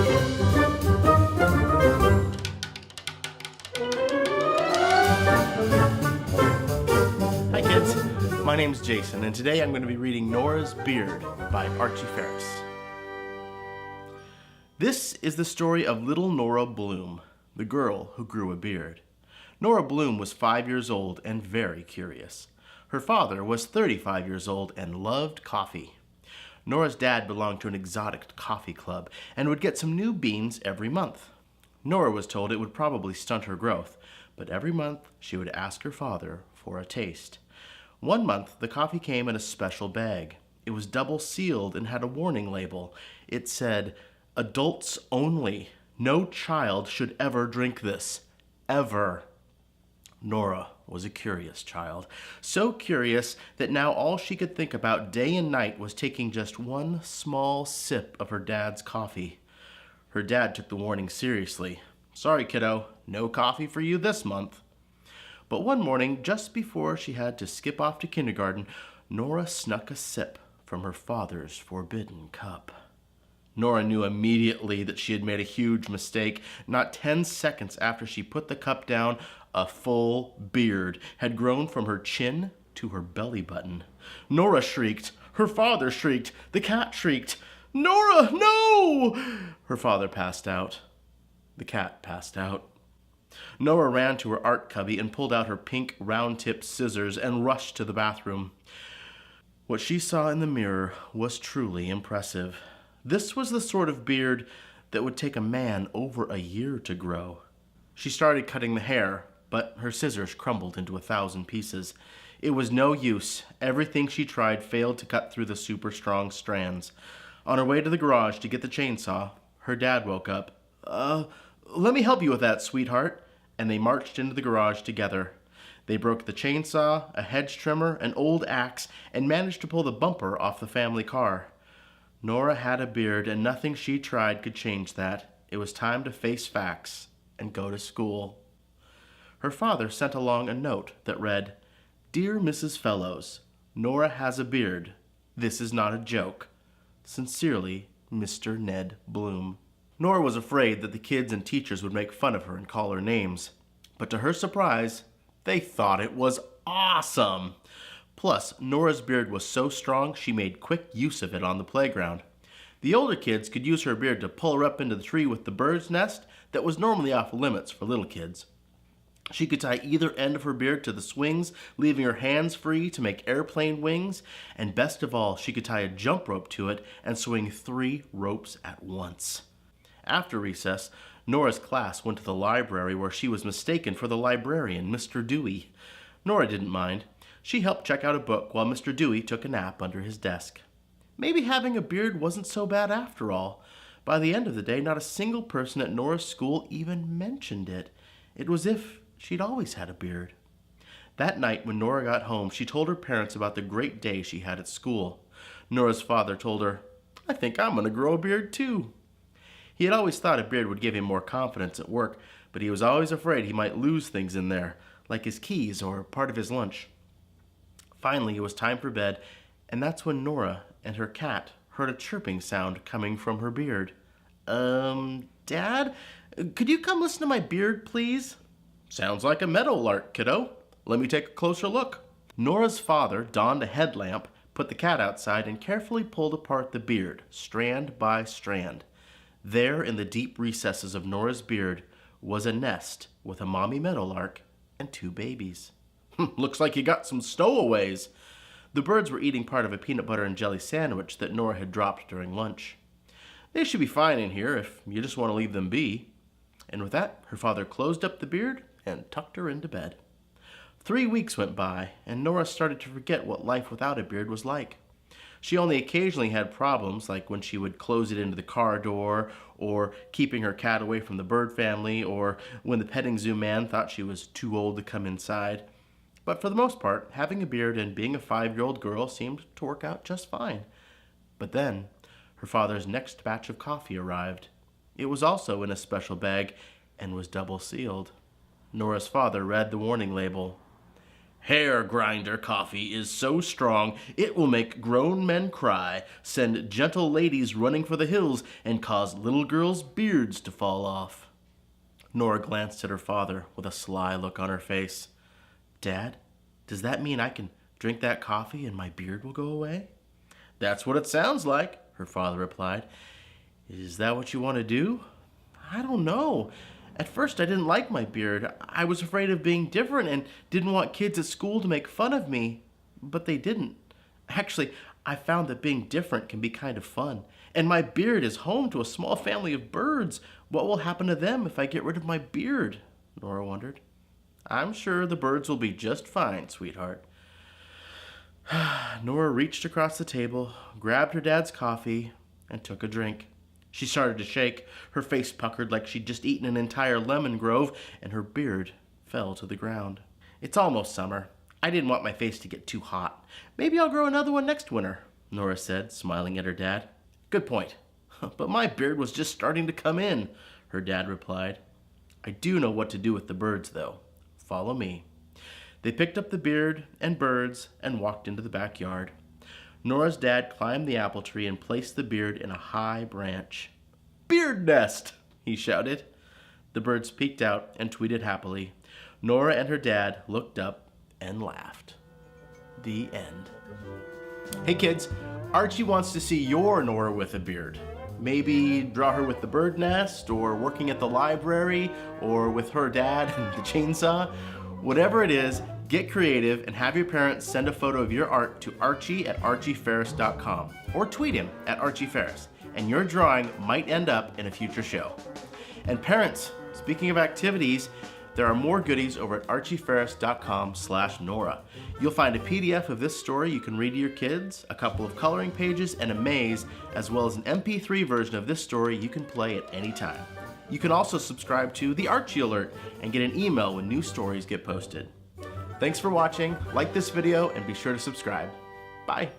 Hi kids, my name's Jason, and today I'm going to be reading Nora's Beard by Archie Ferris. This is the story of little Nora Bloom, the girl who grew a beard. Nora Bloom was 5 years old and very curious. Her father was 35 years old and loved coffee. Nora's dad belonged to an exotic coffee club and would get some new beans every month. Nora was told it would probably stunt her growth, but every month she would ask her father for a taste. One month, the coffee came in a special bag. It was double sealed and had a warning label. It said, "Adults only. No child should ever drink this. Ever." Nora was a curious child. So curious that now all she could think about day and night was taking just one small sip of her dad's coffee. Her dad took the warning seriously. "Sorry, kiddo, no coffee for you this month." But one morning, just before she had to skip off to kindergarten, Nora snuck a sip from her father's forbidden cup. Nora knew immediately that she had made a huge mistake. Not 10 seconds after she put the cup down, a full beard had grown from her chin to her belly button. Nora shrieked. Her father shrieked. The cat shrieked. "Nora, no!" Her father passed out. The cat passed out. Nora ran to her art cubby and pulled out her pink round-tipped scissors and rushed to the bathroom. What she saw in the mirror was truly impressive. This was the sort of beard that would take a man over a year to grow. She started cutting the hair, but her scissors crumbled into 1,000 pieces. It was no use. Everything she tried failed to cut through the super strong strands. On her way to the garage to get the chainsaw, her dad woke up. Let me help you with that, sweetheart." And they marched into the garage together. They broke the chainsaw, a hedge trimmer, an old axe, and managed to pull the bumper off the family car. Nora had a beard, and nothing she tried could change that. It was time to face facts and go to school. Her father sent along a note that read, "Dear Mrs. Fellows, Nora has a beard. This is not a joke. Sincerely, Mr. Ned Bloom." Nora was afraid that the kids and teachers would make fun of her and call her names. But to her surprise, they thought it was awesome. Plus, Nora's beard was so strong she made quick use of it on the playground. The older kids could use her beard to pull her up into the tree with the bird's nest that was normally off limits for little kids. She could tie either end of her beard to the swings, leaving her hands free to make airplane wings, and best of all, she could tie a jump rope to it and swing 3 ropes at once. After recess, Nora's class went to the library where she was mistaken for the librarian, Mr. Dewey. Nora didn't mind. She helped check out a book while Mr. Dewey took a nap under his desk. Maybe having a beard wasn't so bad after all. By the end of the day, not a single person at Nora's school even mentioned it. It was as if she'd always had a beard. That night when Nora got home, she told her parents about the great day she had at school. Nora's father told her, "I think I'm going to grow a beard too." He had always thought a beard would give him more confidence at work, but he was always afraid he might lose things in there, like his keys or part of his lunch. Finally, it was time for bed, and that's when Nora and her cat heard a chirping sound coming from her beard. Dad, could you come listen to my beard, please?" "Sounds like a meadowlark, kiddo. Let me take a closer look." Nora's father donned a headlamp, put the cat outside, and carefully pulled apart the beard, strand by strand. There, in the deep recesses of Nora's beard, was a nest with a mommy meadowlark and 2 babies. "Looks like you got some stowaways." The birds were eating part of a peanut butter and jelly sandwich that Nora had dropped during lunch. "They should be fine in here if you just want to leave them be." And with that, her father closed up the beard and tucked her into bed. 3 weeks went by, and Nora started to forget what life without a beard was like. She only occasionally had problems, like when she would close it into the car door, or keeping her cat away from the bird family, or when the petting zoo man thought she was too old to come inside. But for the most part, having a beard and being a 5-year-old girl seemed to work out just fine. But then, her father's next batch of coffee arrived. It was also in a special bag and was double sealed. Nora's father read the warning label. Hair grinder coffee is so strong it will make grown men cry, send gentle ladies running for the hills, and cause little girls' beards to fall off. Nora glanced at her father with a sly look on her face. Dad, does that mean I can drink that coffee and my beard will go away? That's what it sounds like, her father replied. Is that what you want to do? I don't know. At first I didn't like my beard. I was afraid of being different and didn't want kids at school to make fun of me. But they didn't. Actually, I found that being different can be kind of fun. And my beard is home to a small family of birds. What will happen to them if I get rid of my beard? Nora wondered. I'm sure the birds will be just fine, sweetheart. Nora reached across the table, grabbed her dad's coffee, and took a drink. She started to shake, her face puckered like she'd just eaten an entire lemon grove, and her beard fell to the ground. It's almost summer. I didn't want my face to get too hot. Maybe I'll grow another one next winter, Nora said, smiling at her dad. Good point. But my beard was just starting to come in, her dad replied. I do know what to do with the birds, though. Follow me. They picked up the beard and birds and walked into the backyard. Nora's dad climbed the apple tree and placed the beard in a high branch. Beard nest, he shouted. The birds peeked out and tweeted happily. Nora and her dad looked up and laughed. The end. Hey kids, Archie wants to see your Nora with a beard. Maybe draw her with the bird nest, or working at the library, or with her dad and the chainsaw. Whatever it is, get creative and have your parents send a photo of your art to archie@archieferris.com or tweet him at archieferris, and your drawing might end up in a future show. And parents, speaking of activities, there are more goodies over at archieferris.com/Nora. You'll find a PDF of this story you can read to your kids, a couple of coloring pages, and a maze, as well as an MP3 version of this story you can play at any time. You can also subscribe to the Archie Alert and get an email when new stories get posted. Thanks for watching, like this video, and be sure to subscribe. Bye.